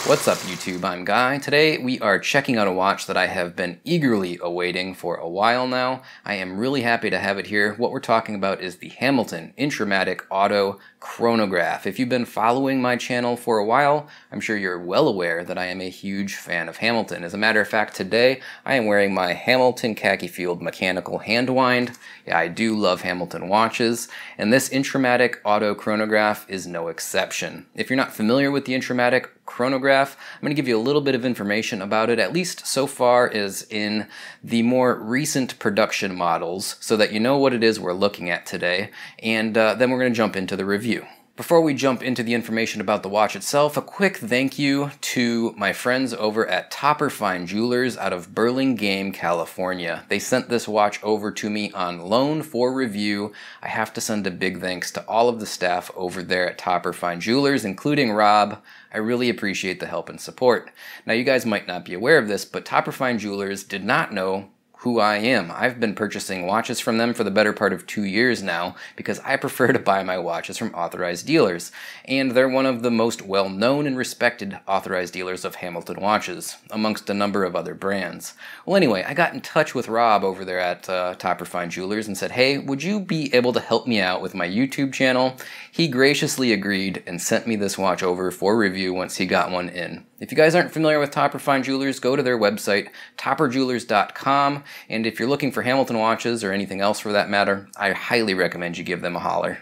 What's up YouTube, I'm Guy. Today we are checking out a watch that I have been eagerly awaiting for a while now. I am really happy to have it here. What we're talking about is the Hamilton Intra-Matic Auto Chronograph. If you've been following my channel for a while, I'm sure you're well aware that I am a huge fan of Hamilton. As a matter of fact, today I am wearing my Hamilton Khaki Field mechanical hand wind. Yeah, I do love Hamilton watches, and this Intramatic Auto Chronograph is no exception. If you're not familiar with the Intramatic Chronograph, I'm going to give you a little bit of information about it, at least so far as in the more recent production models, so that you know what it is we're looking at today, and then we're going to jump into the review. Before we jump into the information about the watch itself, a quick thank you to my friends over at Topper Fine Jewelers out of Burlingame, California. They sent this watch over to me on loan for review. I have to send a big thanks to all of the staff over there at Topper Fine Jewelers, including Rob. I really appreciate the help and support. Now, you guys might not be aware of this, but Topper Fine Jewelers did not know who I am. I've been purchasing watches from them for the better part of 2 years now because I prefer to buy my watches from authorized dealers, and they're one of the most well-known and respected authorized dealers of Hamilton watches, amongst a number of other brands. Well, anyway, I got in touch with Rob over there at Topper Fine Jewelers and said, hey, would you be able to help me out with my YouTube channel? He graciously agreed and sent me this watch over for review once he got one in. If you guys aren't familiar with Topper Fine Jewelers, go to their website, topperjewelers.com, and if you're looking for Hamilton watches or anything else for that matter, I highly recommend you give them a holler.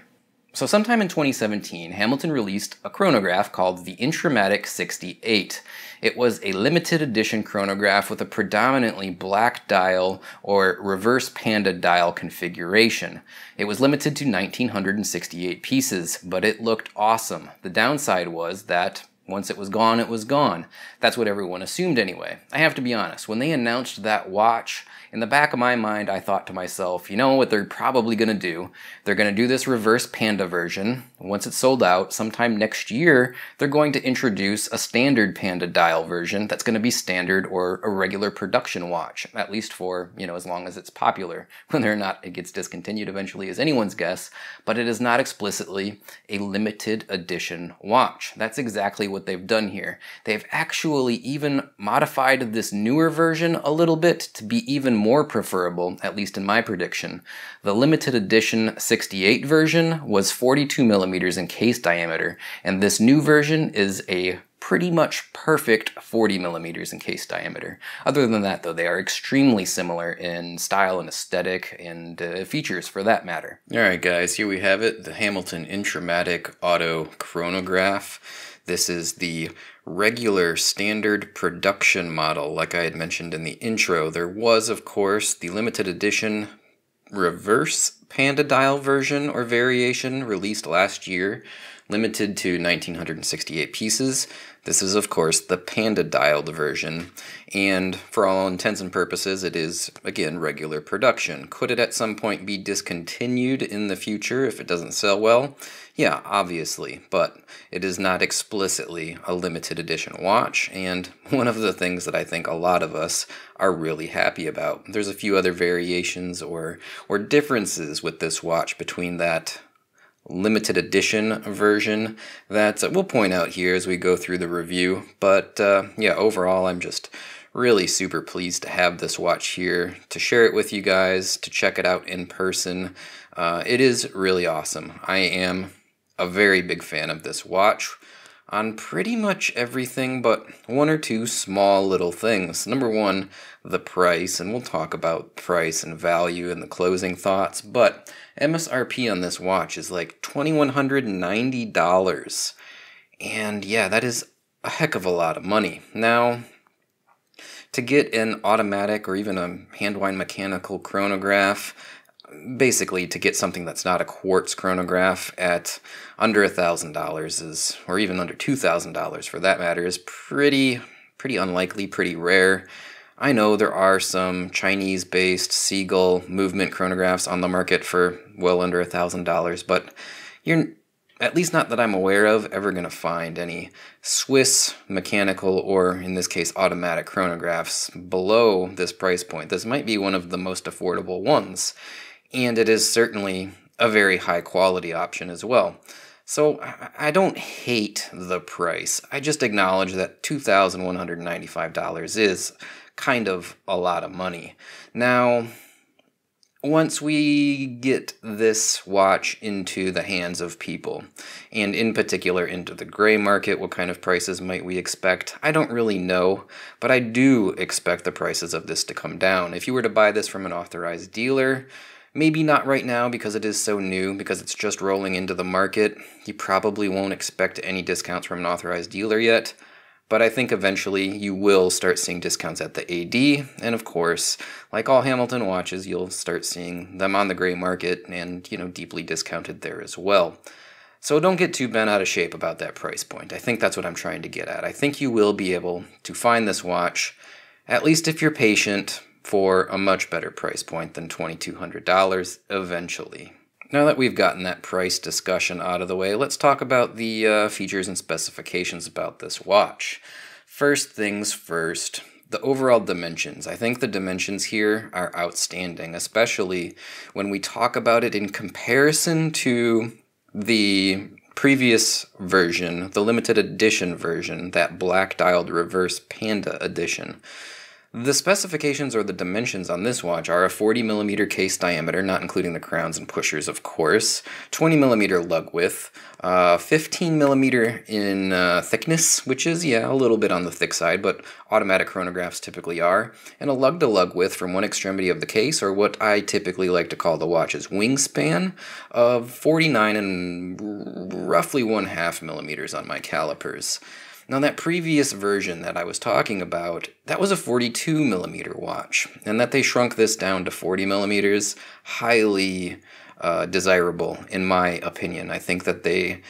So sometime in 2017, Hamilton released a chronograph called the Intramatic 68. It was a limited edition chronograph with a predominantly black dial or reverse Panda Dial configuration. It was limited to 1,968 pieces, but it looked awesome. The downside was that once it was gone, it was gone. That's what everyone assumed anyway. I have to be honest, when they announced that watch, in the back of my mind, I thought to myself, you know what they're probably going to do? They're going to do this reverse Panda version. Once it's sold out, sometime next year, they're going to introduce a standard Panda Dial version that's going to be standard or a regular production watch, at least for, as long as it's popular. Whether or not it gets discontinued eventually is anyone's guess, but it is not explicitly a limited edition watch. That's exactly what they've done here. They've actually even modified this newer version a little bit to be even more preferable, at least in my prediction. The limited edition 68 version was 42 millimeters in case diameter, and this new version is a pretty much perfect 40 millimeters in case diameter. Other than that, though, they are extremely similar in style and aesthetic and features for that matter. Alright guys, here we have it, the Hamilton Intra-Matic Auto Chronograph. This is the regular standard production model, like I had mentioned in the intro. There was, of course, the limited edition reverse Panda Dial version or variation released last year, limited to 1,968 pieces. This is, of course, the Panda Dialed version, and for all intents and purposes, it is, again, regular production. Could it at some point be discontinued in the future if it doesn't sell well? Yeah, obviously, but it is not explicitly a limited edition watch, and one of the things that I think a lot of us are really happy about. There's a few other variations or differences with this watch between that limited edition version that we'll point out here as we go through the review, but yeah, overall I'm just really super pleased to have this watch here, to share it with you guys, to check it out in person. It is really awesome. I am a very big fan of this watch on pretty much everything but one or two small little things. Number one, the price, and we'll talk about price and value in the closing thoughts, but MSRP on this watch is like $2,190, and yeah, that is a heck of a lot of money. Now, to get an automatic or even a hand-wind mechanical chronograph, basically to get something that's not a quartz chronograph at under $1,000 is, or even under $2,000 for that matter, is pretty unlikely, pretty rare. I know there are some Chinese-based Seagull movement chronographs on the market for well under $1,000, but you're, at least not that I'm aware of, ever going to find any Swiss mechanical or, in this case, automatic chronographs below this price point. This might be one of the most affordable ones, and it is certainly a very high quality option as well. So I don't hate the price. I just acknowledge that $2,195 is kind of a lot of money. Now, once we get this watch into the hands of people, and in particular into the gray market, what kind of prices might we expect? I don't really know, but I do expect the prices of this to come down. If you were to buy this from an authorized dealer, maybe not right now because it is so new, because it's just rolling into the market, you probably won't expect any discounts from an authorized dealer yet. But I think eventually you will start seeing discounts at the AD, and of course, like all Hamilton watches, you'll start seeing them on the gray market and, deeply discounted there as well. So don't get too bent out of shape about that price point. I think that's what I'm trying to get at. I think you will be able to find this watch, at least if you're patient, for a much better price point than $2,200 eventually. Now that we've gotten that price discussion out of the way, let's talk about the features and specifications about this watch. First things first, the overall dimensions. I think the dimensions here are outstanding, especially when we talk about it in comparison to the previous version, the limited edition version, that black dialed reverse Panda edition. The specifications or the dimensions on this watch are a 40mm case diameter, not including the crowns and pushers, of course, 20mm lug width, 15mm in thickness, which is, a little bit on the thick side, but automatic chronographs typically are, and a lug-to-lug width from one extremity of the case, or what I typically like to call the watch's wingspan, of 49 and roughly 1/2 millimeters on my calipers. Now that previous version that I was talking about, that was a 42mm watch, and that they shrunk this down to 40mm, highly desirable in my opinion. I think that they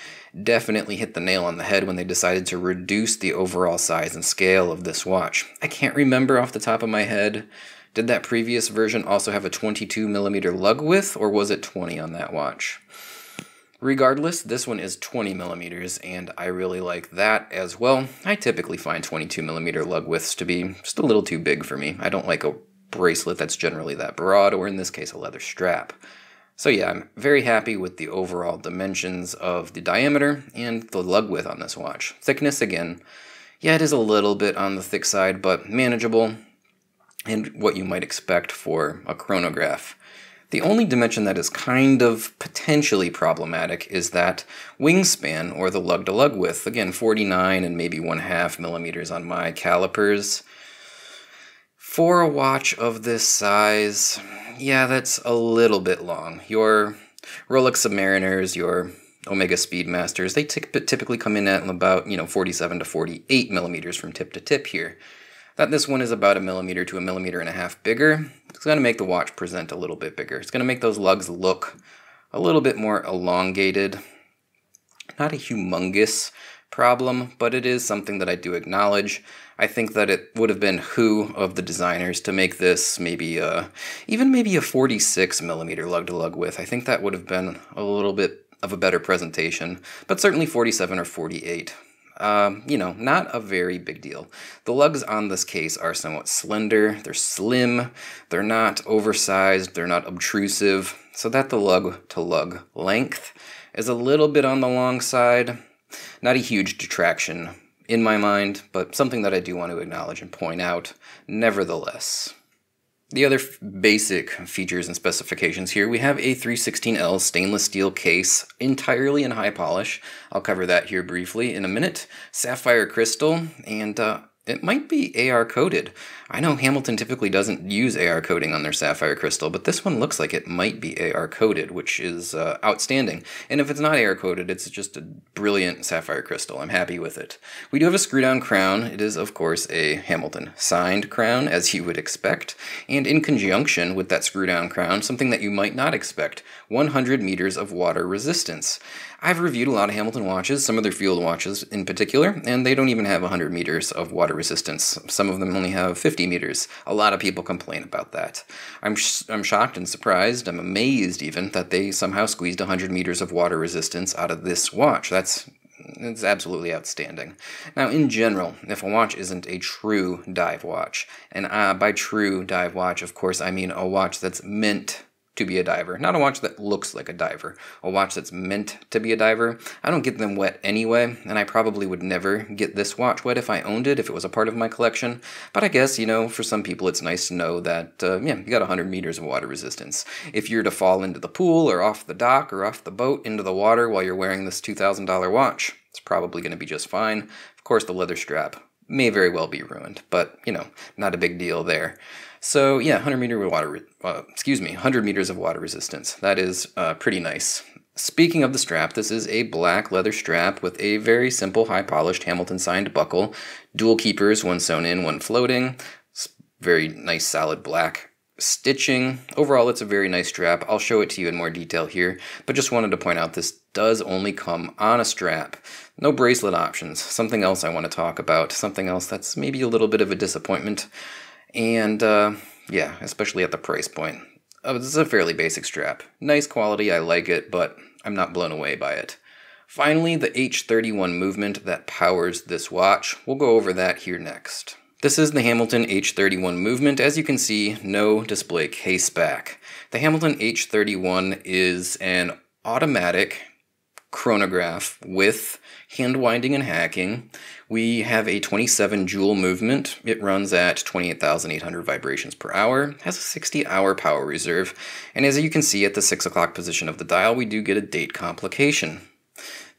definitely hit the nail on the head when they decided to reduce the overall size and scale of this watch. I can't remember off the top of my head, did that previous version also have a 22mm lug width, or was it 20 on that watch? Regardless, this one is 20mm, and I really like that as well. I typically find 22mm lug widths to be just a little too big for me. I don't like a bracelet that's generally that broad, or in this case, a leather strap. So yeah, I'm very happy with the overall dimensions of the diameter and the lug width on this watch. Thickness, again, yeah, it is a little bit on the thick side, but manageable, and what you might expect for a chronograph. The only dimension that is kind of potentially problematic is that wingspan, or the lug-to-lug width. Again, 49 and maybe 1/2 millimeters on my calipers. For a watch of this size, yeah, that's a little bit long. Your Rolex Submariners, your Omega Speedmasters, they typically come in at about, 47 to 48 millimeters from tip to tip here. That this one is about 1 millimeter to 1.5 millimeters bigger. It's going to make the watch present a little bit bigger. It's going to make those lugs look a little bit more elongated. Not a humongous problem, but it is something that I do acknowledge. I think that it would have been who of the designers to make this maybe even maybe a 46 millimeter lug-to-lug width. I think that would have been a little bit of a better presentation, but certainly 47 or 48. Not a very big deal. The lugs on this case are somewhat slender, they're slim, they're not oversized, they're not obtrusive, so that the lug-to-lug length is a little bit on the long side. Not a huge detraction in my mind, but something that I do want to acknowledge and point out nevertheless. The other basic features and specifications here, we have a 316L stainless steel case, entirely in high polish. I'll cover that here briefly in a minute. Sapphire Crystal, and it might be AR coated. I know Hamilton typically doesn't use AR coating on their Sapphire Crystal, but this one looks like it might be AR coated, which is outstanding. And if it's not AR coated, it's just a brilliant Sapphire Crystal. I'm happy with it. We do have a screw-down crown. It is, of course, a Hamilton signed crown, as you would expect. And in conjunction with that screw-down crown, something that you might not expect, 100 meters of water resistance. I've reviewed a lot of Hamilton watches, some of their field watches in particular, and they don't even have 100 meters of water resistance. Some of them only have 50 meters. A lot of people complain about that. I'm shocked and surprised, I'm amazed even, that they somehow squeezed 100 meters of water resistance out of this watch. It's absolutely outstanding. Now, in general, if a watch isn't a true dive watch, and by true dive watch, of course, I mean a watch that's meant to be a diver, not a watch that looks like a diver, a watch that's meant to be a diver. I don't get them wet anyway, and I probably would never get this watch wet if I owned it, if it was a part of my collection. But I guess, you know, for some people it's nice to know that, yeah, you got 100 meters of water resistance. If you're to fall into the pool or off the dock or off the boat into the water while you're wearing this $2,000 watch, it's probably going to be just fine. Of course, the leather strap may very well be ruined, but, you know, not a big deal there. So yeah, 100 meters of water resistance. That is pretty nice. Speaking of the strap, this is a black leather strap with a very simple, high-polished Hamilton signed buckle. Dual keepers, one sewn in, one floating. Very nice, solid black stitching. Overall, it's a very nice strap. I'll show it to you in more detail here, but just wanted to point out this does only come on a strap. No bracelet options. Something else I want to talk about. Something else that's maybe a little bit of a disappointment. And, yeah, especially at the price point. This is a fairly basic strap. Nice quality, I like it, but I'm not blown away by it. Finally, the H31 movement that powers this watch. We'll go over that here next. This is the Hamilton H31 movement. As you can see, no display case back. The Hamilton H31 is an automatic chronograph with hand winding and hacking. We have a 27 joule movement. It runs at 28,800 vibrations per hour, has a 60-hour power reserve, and as you can see at the 6 o'clock position of the dial, we do get a date complication.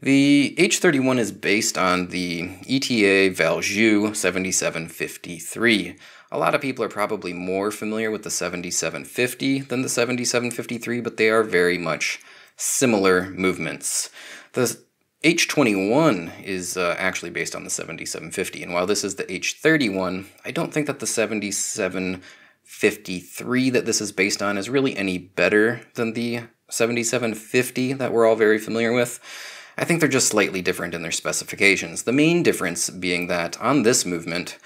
The H31 is based on the ETA Valjoux 7753. A lot of people are probably more familiar with the 7750 than the 7753, but they are very much similar movements. The H21 is actually based on the 7750, and while this is the H31, I don't think that the 7753 that this is based on is really any better than the 7750 that we're all very familiar with. I think they're just slightly different in their specifications. The main difference being that on this movement,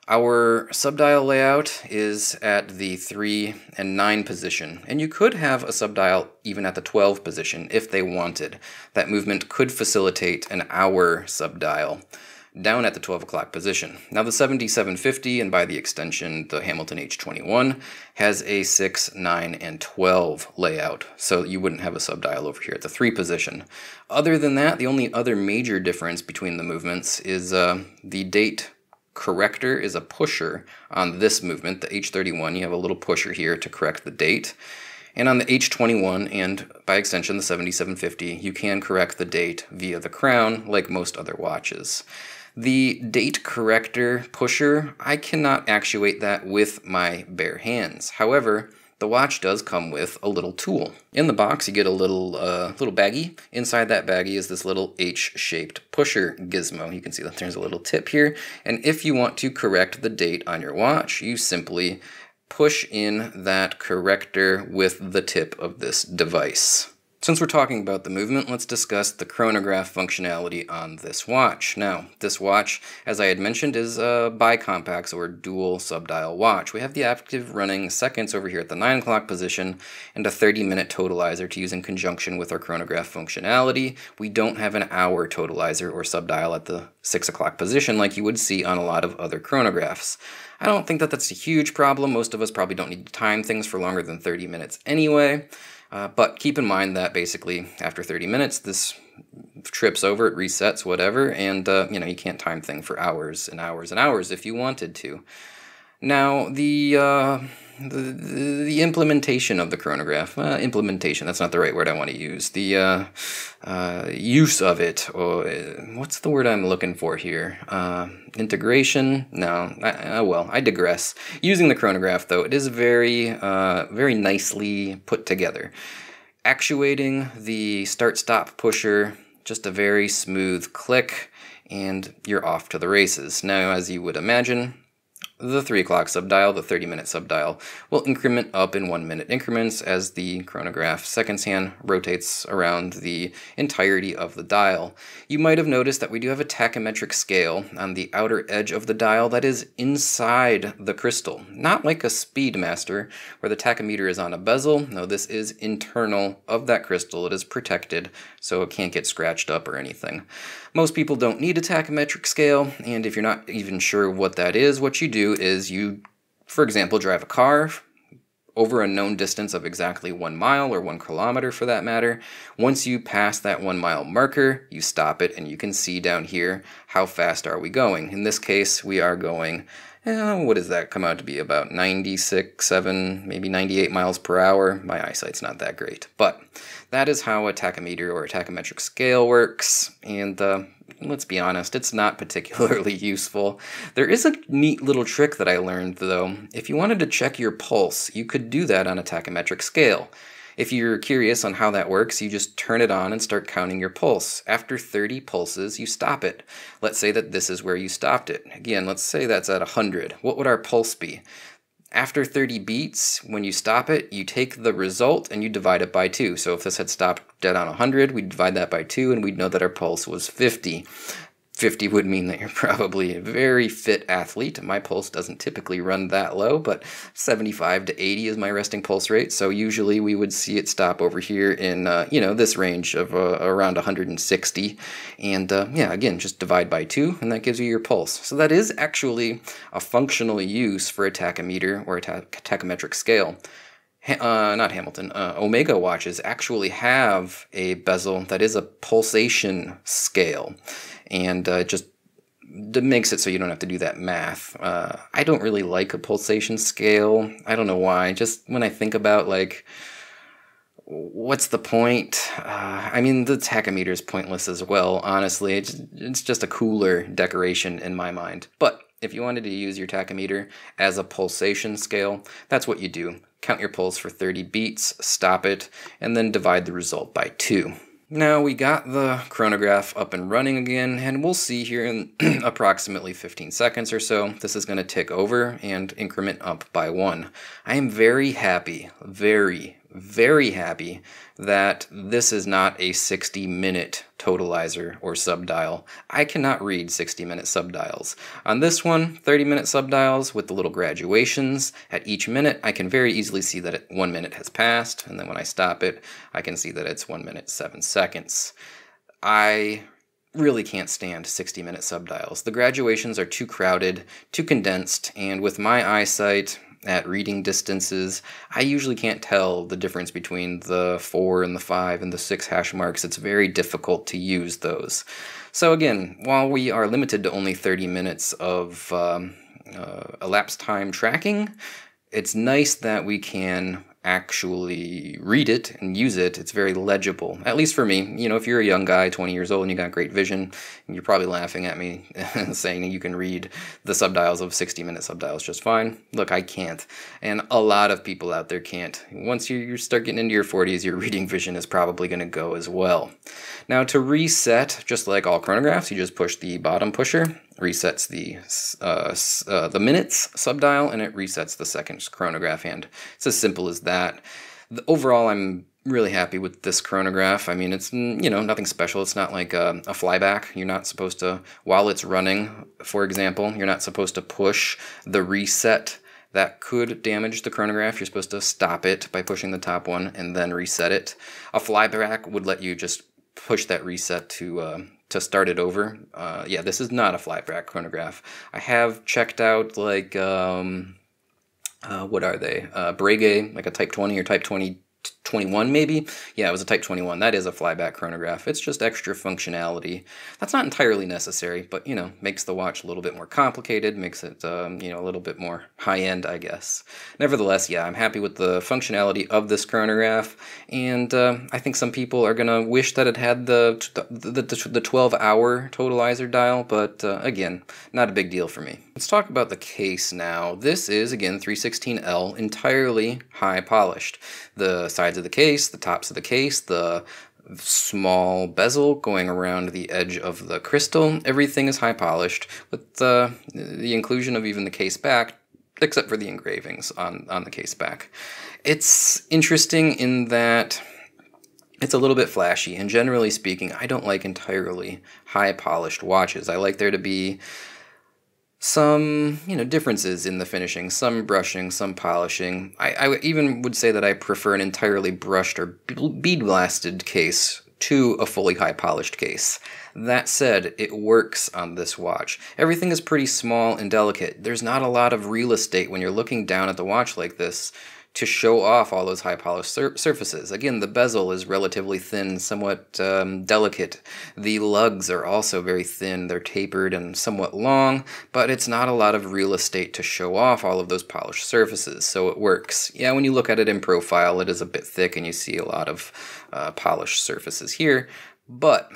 our subdial layout is at the 3 and 9 position, and you could have a subdial even at the 12 position if they wanted. That movement could facilitate an hour subdial down at the 12 o'clock position. Now the 7750, and by the extension the Hamilton H21, has a 6, 9, and 12 layout, so you wouldn't have a subdial over here at the 3 position. Other than that, the only other major difference between the movements is the date corrector is a pusher on this movement, the H31. You have a little pusher here to correct the date. And on the H21, and by extension the 7750, you can correct the date via the crown like most other watches. The date corrector pusher, I cannot actuate that with my bare hands. However, the watch does come with a little tool. In the box, you get a little baggie. Inside that baggie is this little H-shaped pusher gizmo. You can see that there's a little tip here. And if you want to correct the date on your watch, you simply push in that corrector with the tip of this device. Since we're talking about the movement, let's discuss the chronograph functionality on this watch. Now, this watch, as I had mentioned, is a bicompax or dual subdial watch. We have the active running seconds over here at the 9 o'clock position and a 30-minute totalizer to use in conjunction with our chronograph functionality. We don't have an hour totalizer or subdial at the 6 o'clock position like you would see on a lot of other chronographs. I don't think that that's a huge problem. Most of us probably don't need to time things for longer than 30 minutes anyway. But keep in mind that basically after 30 minutes, this trips over, it resets, whatever, and you know, you can't time thing for hours and hours and hours if you wanted to. Now, the implementation of the chronograph, implementation, that's not the right word I want to use. The use of it, or what's the word I'm looking for here? Integration? No, well, I digress. Using the chronograph, though, it is very nicely put together. Actuating the start-stop pusher, just a very smooth click, and you're off to the races. Now, as you would imagine, the 3 o'clock subdial, the 30-minute subdial, will increment up in 1-minute increments as the chronograph seconds hand rotates around the entirety of the dial. You might have noticed that we do have a tachometric scale on the outer edge of the dial that is inside the crystal. Not like a Speedmaster, where the tachometer is on a bezel. No, this is internal of that crystal. It is protected, so it can't get scratched up or anything. Most people don't need a tachometric scale, and if you're not even sure what that is, what you do is you, for example, drive a car over a known distance of exactly 1 mile or 1 kilometer for that matter. Once you pass that 1 mile marker, you stop it, and you can see down here how fast are we going. In this case, we are going, what does that come out to be? About 96, 7, maybe 98 miles per hour. My eyesight's not that great. But that is how a tachometer or a tachometric scale works, and let's be honest, it's not particularly useful. There is a neat little trick that I learned, though. If you wanted to check your pulse, you could do that on a tachometric scale. If you're curious on how that works, you just turn it on and start counting your pulse. After 30 pulses, you stop it. Let's say that this is where you stopped it. Again, let's say that's at 100. What would our pulse be? After 30 beats, when you stop it, you take the result and you divide it by 2. So if this had stopped dead on 100, we'd divide that by 2 and we'd know that our pulse was 50. 50 would mean that you're probably a very fit athlete. My pulse doesn't typically run that low, but 75 to 80 is my resting pulse rate. So usually we would see it stop over here in, this range of around 160. And yeah, again, just divide by 2, and that gives you your pulse. So that is actually a functional use for a tachometer or a tachometric scale. Not Hamilton, Omega watches actually have a bezel that is a pulsation scale, and it just makes it so you don't have to do that math. I don't really like a pulsation scale. I don't know why. Just when I think about, like, what's the point? I mean, the tachometer is pointless as well, honestly. It's just a cooler decoration in my mind. But if you wanted to use your tachometer as a pulsation scale, that's what you do. Count your pulse for 30 beats, stop it, and then divide the result by 2. Now we got the chronograph up and running again, and we'll see here in approximately 15 seconds or so, this is going to tick over and increment up by 1. I am very happy, very happy that this is not a 60-minute totalizer or subdial. I cannot read 60-minute subdials. On this one, 30-minute subdials with the little graduations. At each minute, I can very easily see that 1 minute has passed, and then when I stop it, I can see that it's 1 minute 7 seconds. I really can't stand 60-minute subdials. The graduations are too crowded, too condensed, and with my eyesight at reading distances, I usually can't tell the difference between the 4 and the 5 and the 6 hash marks. It's very difficult to use those. So again, while we are limited to only 30 minutes of elapsed time tracking, it's nice that we can actually read it and use it. It's very legible, at least for me. You know, if you're a young guy, 20 years old, and you got great vision, you're probably laughing at me saying you can read the subdials of 60-minute subdials just fine. Look, I can't, and a lot of people out there can't. Once you start getting into your 40s, your reading vision is probably going to go as well. Now, to reset, just like all chronographs, you just push the bottom pusher, resets the minutes subdial, and it resets the seconds chronograph hand. It's as simple as that. Overall, I'm really happy with this chronograph. I mean, it's, nothing special. It's not like a flyback. You're not supposed to, while it's running, for example, you're not supposed to push the reset. That could damage the chronograph. You're supposed to stop it by pushing the top one and then reset it. A flyback would let you just push that reset to start it over. Yeah, this is not a flyback chronograph. I have checked out, like, what are they? Breguet, like a Type 20 or Type 21 maybe? Yeah, it was a Type 21. That is a flyback chronograph. It's just extra functionality. That's not entirely necessary, but, makes the watch a little bit more complicated, makes it, a little bit more high-end, I guess. Nevertheless, yeah, I'm happy with the functionality of this chronograph, and I think some people are going to wish that it had the 12-hour totalizer dial, but again, not a big deal for me. Let's talk about the case now. This is, again, 316L, entirely high polished. The sides of the case, the tops of the case, the small bezel going around the edge of the crystal, everything is high polished, with the inclusion of even the case back, except for the engravings on the case back. It's interesting in that it's a little bit flashy, and generally speaking, I don't like entirely high polished watches. I like there to be some, differences in the finishing, some brushing, some polishing. I even would say that I prefer an entirely brushed or bead blasted case to a fully high polished case. That said, it works on this watch. Everything is pretty small and delicate. There's not a lot of real estate when you're looking down at the watch like this to show off all those high polished surfaces. Again, the bezel is relatively thin, somewhat delicate. The lugs are also very thin. They're tapered and somewhat long, but it's not a lot of real estate to show off all of those polished surfaces, so it works. Yeah, when you look at it in profile, it is a bit thick and you see a lot of polished surfaces here, but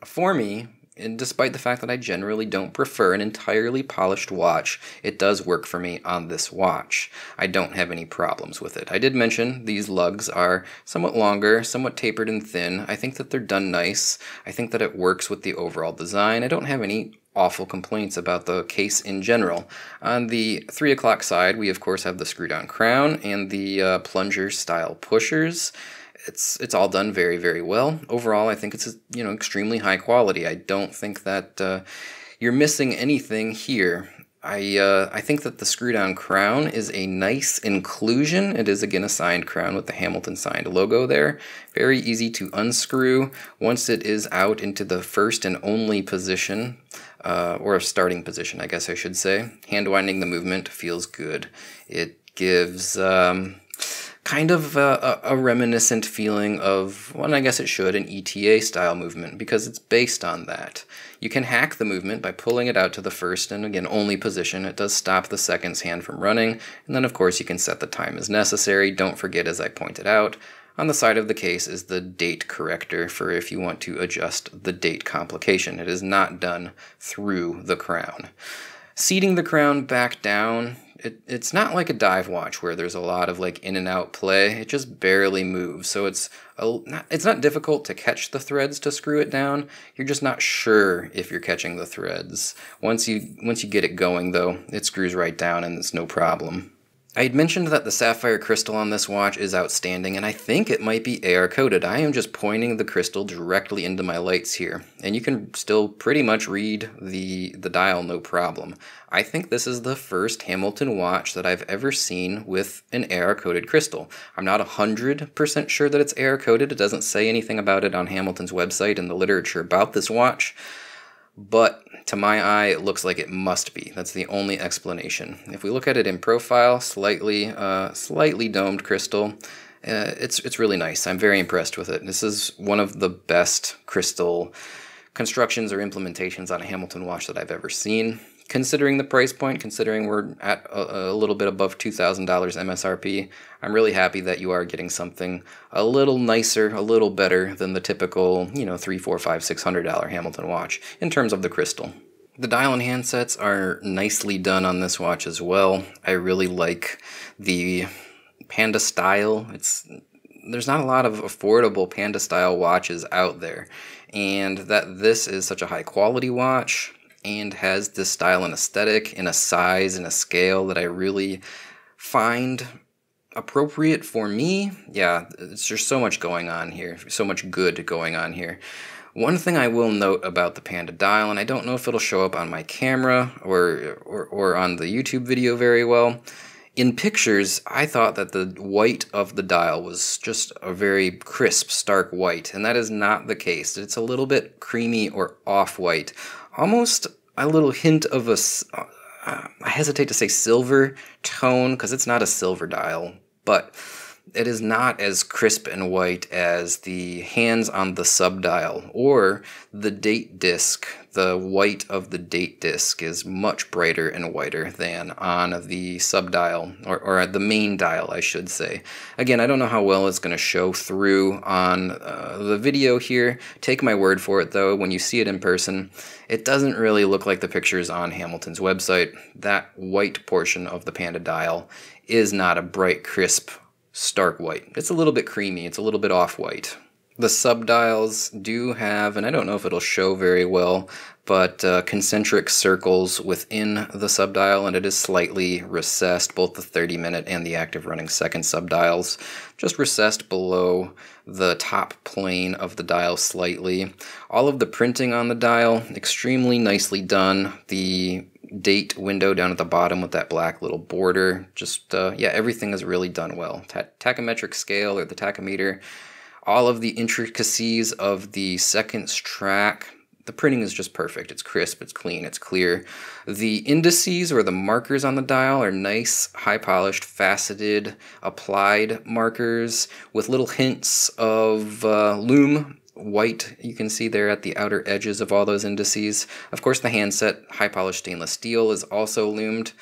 for me, and despite the fact that I generally don't prefer an entirely polished watch, it does work for me on this watch. I don't have any problems with it. I did mention these lugs are somewhat longer, somewhat tapered and thin. I think that they're done nice. I think that it works with the overall design. I don't have any awful complaints about the case in general. On the 3 o'clock side, we of course have the screw-down crown and the plunger style pushers. It's all done very, very well. Overall, I think it's extremely high quality. I don't think that you're missing anything here. I think that the screw-down crown is a nice inclusion. It is again a signed crown with the Hamilton signed logo there. Very easy to unscrew once it is out into the first and only position, or a starting position, I guess I should say. Hand winding the movement feels good. It gives kind of a reminiscent feeling of, well, I guess it should, an ETA style movement, because it's based on that. You can hack the movement by pulling it out to the first and again only position. It does stop the seconds hand from running, and then of course you can set the time as necessary. Don't forget, as I pointed out, on the side of the case is the date corrector for if you want to adjust the date complication. It is not done through the crown. Seating the crown back down, it's not like a dive watch where there's a lot of like in and out play. It just barely moves, so it's not difficult to catch the threads to screw it down. You're just not sure if you're catching the threads. Once you get it going though, it screws right down and it's no problem. I had mentioned that the Sapphire Crystal on this watch is outstanding, and I think it might be AR coded. I am just pointing the crystal directly into my lights here, and you can still pretty much read the dial no problem. I think this is the first Hamilton watch that I've ever seen with an AR coded crystal. I'm not 100% sure that it's AR coded. It doesn't say anything about it on Hamilton's website and the literature about this watch, but to my eye, it looks like it must be. That's the only explanation. If we look at it in profile, slightly domed crystal, it's really nice. I'm very impressed with it. This is one of the best crystal constructions or implementations on a Hamilton watch that I've ever seen. Considering the price point, considering we're at a little bit above $2,000 MSRP, I'm really happy that you are getting something a little nicer, a little better than the typical, $300, $400, $500, $600 Hamilton watch in terms of the crystal. The dial and handsets are nicely done on this watch as well. I really like the Panda style. There's not a lot of affordable Panda style watches out there, and that this is such a high quality watch and has this style and aesthetic in a size and a scale that I really find appropriate for me. Yeah, there's just so much going on here, so much good going on here. One thing I will note about the Panda Dial, and I don't know if it'll show up on my camera or on the YouTube video very well, in pictures, I thought that the white of the dial was just a very crisp, stark white, and that is not the case. It's a little bit creamy or off-white. Almost a little hint of I hesitate to say silver tone, because it's not a silver dial, but it is not as crisp and white as the hands on the sub-dial or the date disc. The white of the date disc is much brighter and whiter than on the sub-dial, or the main dial, I should say. Again, I don't know how well it's going to show through on the video here. Take my word for it, though. When you see it in person, it doesn't really look like the pictures on Hamilton's website. That white portion of the Panda Dial is not a bright, crisp, stark white. It's a little bit creamy. It's a little bit off-white. The sub-dials do have, and I don't know if it'll show very well, but concentric circles within the sub-dial, and it is slightly recessed, both the 30-minute and the active running second sub-dials, just recessed below the top plane of the dial slightly. All of the printing on the dial, extremely nicely done. The date window down at the bottom with that black little border, just, yeah, everything is really done well. Tachometric scale, or the tachometer, all of the intricacies of the seconds track, The printing is just perfect. It's crisp, it's clean, it's clear. The indices or the markers on the dial are nice, high-polished, faceted, applied markers with little hints of lume white you can see there at the outer edges of all those indices. Of course, the handset, high-polished stainless steel, is also lumed.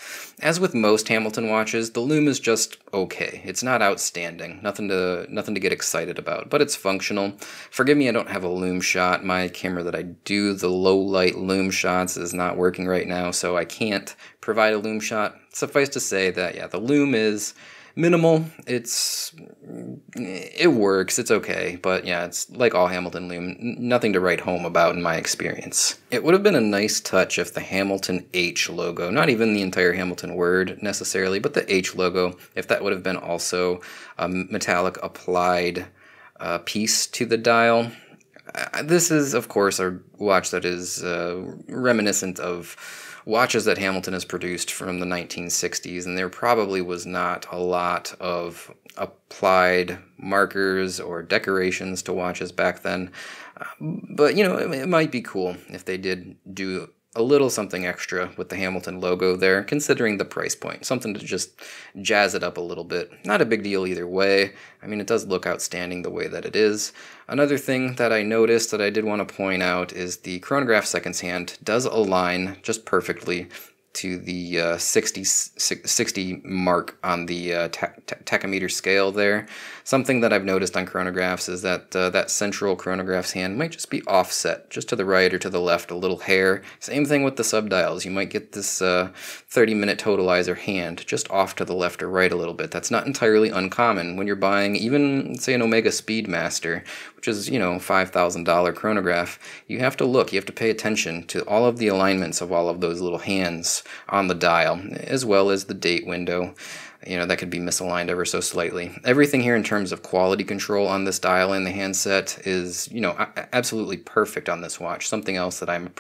As with most Hamilton watches, the lume is just okay. It's not outstanding, nothing to get excited about, but it's functional. Forgive me, I don't have a lume shot. My camera that I do the low-light lume shots is not working right now, so I can't provide a lume shot. Suffice to say that, yeah, the lume is minimal. It works, it's okay, but yeah, it's like all Hamilton lume, nothing to write home about in my experience. It would have been a nice touch if the Hamilton H logo, not even the entire Hamilton word necessarily, but the H logo, if that would have been also a metallic applied piece to the dial. This is, of course, a watch that is reminiscent of watches that Hamilton has produced from the 1960s, and there probably was not a lot of applied markers or decorations to watches back then. But, you know, it might be cool if they did do a little something extra with the Hamilton logo there, considering the price point. Something to just jazz it up a little bit. Not a big deal either way. I mean, it does look outstanding the way that it is. Another thing that I noticed that I did want to point out is the chronograph seconds hand does align just perfectly to the 60 mark on the tachometer scale there. Something that I've noticed on chronographs is that that central chronograph's hand might just be offset, just to the right or to the left, a little hair. Same thing with the subdials. You might get this 30-minute totalizer hand just off to the left or right a little bit. That's not entirely uncommon when you're buying even, say, an Omega Speedmaster, which is, you know, $5,000 chronograph. You have to look, you have to pay attention to all of the alignments of all of those little hands on the dial, as well as the date window. You know, that could be misaligned ever so slightly. Everything here in terms of quality control on this dial and the handset is, you know, absolutely perfect on this watch. Something else that I'm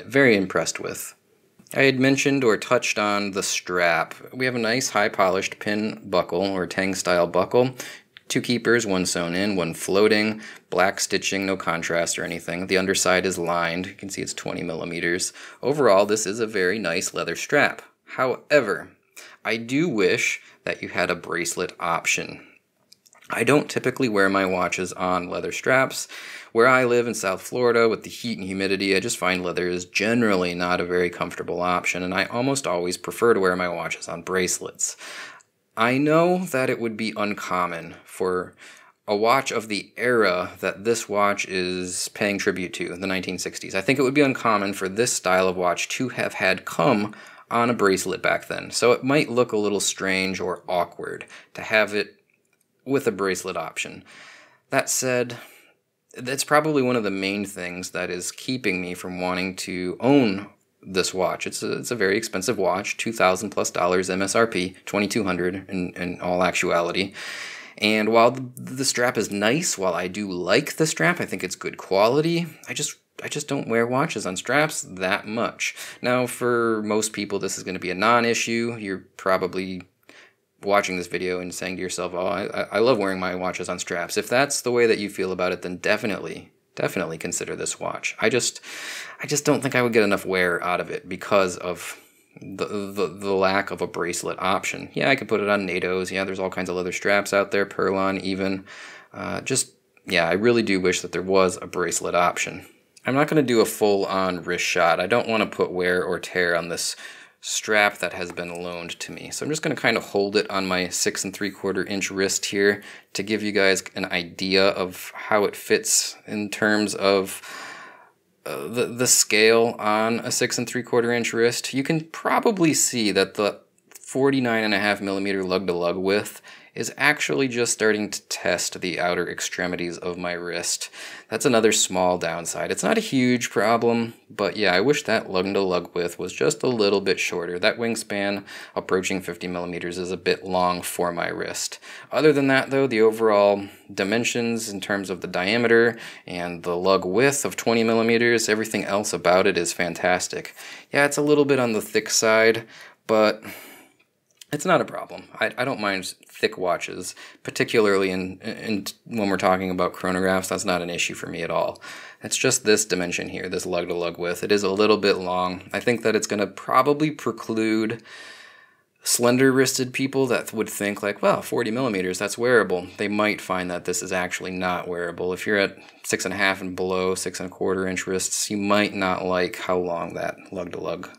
very impressed with. I had mentioned or touched on the strap. We have a nice high-polished pin buckle or Tang-style buckle. 2 keepers, 1 sewn in, 1 floating, black stitching, no contrast or anything. The underside is lined. You can see it's 20 millimeters. Overall, this is a very nice leather strap. However, I do wish that you had a bracelet option. I don't typically wear my watches on leather straps. Where I live in South Florida with the heat and humidity, I just find leather is generally not a very comfortable option, and I almost always prefer to wear my watches on bracelets. I know that it would be uncommon for a watch of the era that this watch is paying tribute to, the 1960s. I think it would be uncommon for this style of watch to have had come on a bracelet back then. So it might look a little strange or awkward to have it with a bracelet option. That said, that's probably one of the main things that is keeping me from wanting to own this watch. It's a very expensive watch, $2,000+ MSRP, $2,200 in all actuality. And while the strap is nice, while I do like the strap, I think it's good quality, I just don't wear watches on straps that much. Now, for most people, this is going to be a non-issue. You're probably watching this video and saying to yourself, oh, I love wearing my watches on straps. If that's the way that you feel about it, then definitely consider this watch. I just don't think I would get enough wear out of it because of the lack of a bracelet option. Yeah, I could put it on NATOs. Yeah, there's all kinds of leather straps out there, Perlon even. Yeah, I really do wish that there was a bracelet option. I'm not going to do a full-on wrist shot. I don't want to put wear or tear on this strap that has been loaned to me. So I'm just going to kind of hold it on my 6 3/4 inch wrist here to give you guys an idea of how it fits in terms of the scale on a 6 3/4 inch wrist. You can probably see that the 49.5 millimeter lug-to-lug width is actually just starting to test the outer extremities of my wrist. That's another small downside. It's not a huge problem, but yeah, I wish that lug-to-lug width was just a little bit shorter. That wingspan approaching 50 millimeters is a bit long for my wrist. Other than that though, the overall dimensions in terms of the diameter and the lug width of 20 millimeters, everything else about it is fantastic. Yeah, it's a little bit on the thick side, but it's not a problem. I don't mind thick watches, particularly in when we're talking about chronographs. That's not an issue for me at all. It's just this dimension here, this lug-to-lug width. It is a little bit long. I think that it's going to probably preclude slender-wristed people that would think like, well, 40 millimeters, that's wearable. They might find that this is actually not wearable. If you're at 6.5 and below, 6¼ inch wrists, you might not like how long that lug-to-lug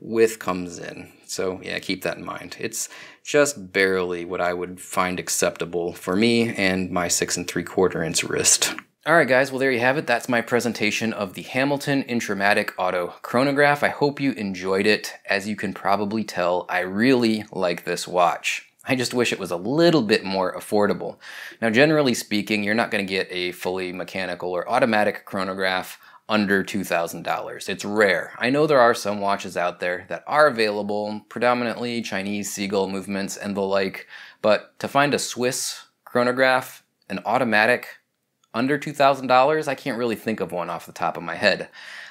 width comes in. So yeah, keep that in mind. It's just barely what I would find acceptable for me and my 6¾ inch wrist. Alright guys, well there you have it. That's my presentation of the Hamilton Intra-Matic Auto Chronograph. I hope you enjoyed it. As you can probably tell, I really like this watch. I just wish it was a little bit more affordable. Now generally speaking, you're not going to get a fully mechanical or automatic chronograph under $2,000. It's rare. I know there are some watches out there that are available, predominantly Chinese seagull movements and the like, but to find a Swiss chronograph, an automatic, under $2,000, I can't really think of one off the top of my head.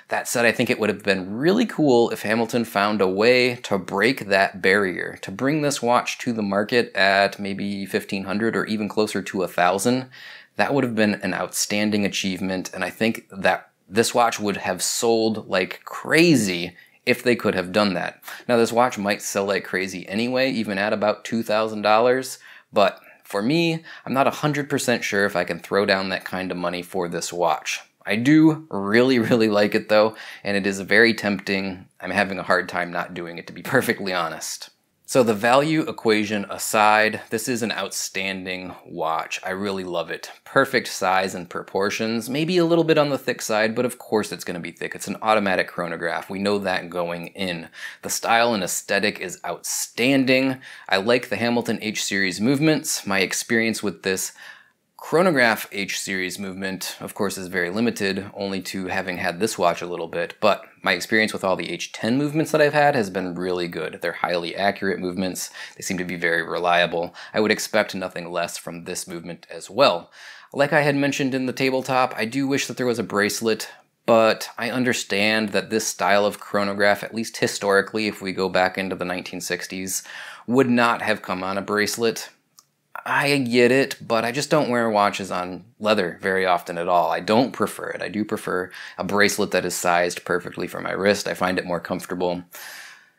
That said, I think it would have been really cool if Hamilton found a way to break that barrier, to bring this watch to the market at maybe $1,500 or even closer to $1,000. That would have been an outstanding achievement, and I think that this watch would have sold like crazy if they could have done that. Now, this watch might sell like crazy anyway, even at about $2,000, but for me, I'm not 100% sure if I can throw down that kind of money for this watch. I do really like it though, and it is very tempting. I'm having a hard time not doing it, to be perfectly honest. So the value equation aside, this is an outstanding watch. I really love it. Perfect size and proportions, maybe a little bit on the thick side, but of course it's going to be thick. It's an automatic chronograph. We know that going in. The style and aesthetic is outstanding. I like the Hamilton H series movements. My experience with this chronograph H series movement, of course, is very limited, only to having had this watch a little bit, but my experience with all the H10 movements that I've had has been really good. They're highly accurate movements. They seem to be very reliable. I would expect nothing less from this movement as well. Like I had mentioned in the tabletop, I do wish that there was a bracelet, but I understand that this style of chronograph, at least historically, if we go back into the 1960s, would not have come on a bracelet. I get it, but I just don't wear watches on leather very often at all. I don't prefer it. I do prefer a bracelet that is sized perfectly for my wrist. I find it more comfortable.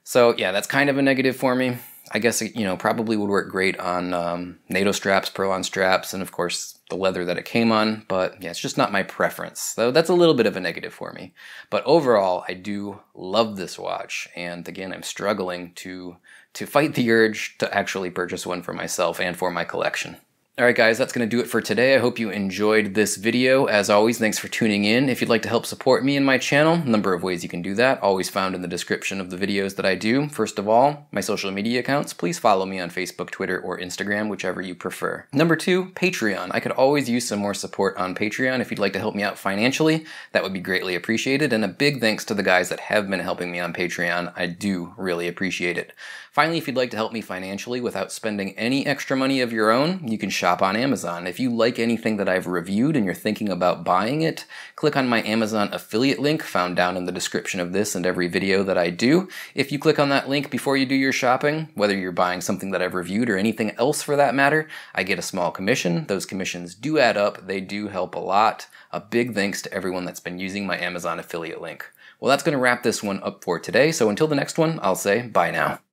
So yeah, that's kind of a negative for me. I guess it, probably would work great on NATO straps, Perlon straps, and of course the leather that it came on, but yeah, it's just not my preference. So that's a little bit of a negative for me. But overall, I do love this watch, and again, I'm struggling to fight the urge to actually purchase one for myself and for my collection. Alright guys, that's going to do it for today. I hope you enjoyed this video. As always, thanks for tuning in. If you'd like to help support me and my channel, a number of ways you can do that, always found in the description of the videos that I do. First of all, my social media accounts. Please follow me on Facebook, Twitter, or Instagram, whichever you prefer. Number 2, Patreon. I could always use some more support on Patreon. If you'd like to help me out financially, that would be greatly appreciated. And a big thanks to the guys that have been helping me on Patreon. I do really appreciate it. Finally, if you'd like to help me financially without spending any extra money of your own, you can shop on Amazon. If you like anything that I've reviewed and you're thinking about buying it, click on my Amazon affiliate link found down in the description of this and every video that I do. If you click on that link before you do your shopping, whether you're buying something that I've reviewed or anything else for that matter, I get a small commission. Those commissions do add up. They do help a lot. A big thanks to everyone that's been using my Amazon affiliate link. Well, that's going to wrap this one up for today. So until the next one, I'll say bye now.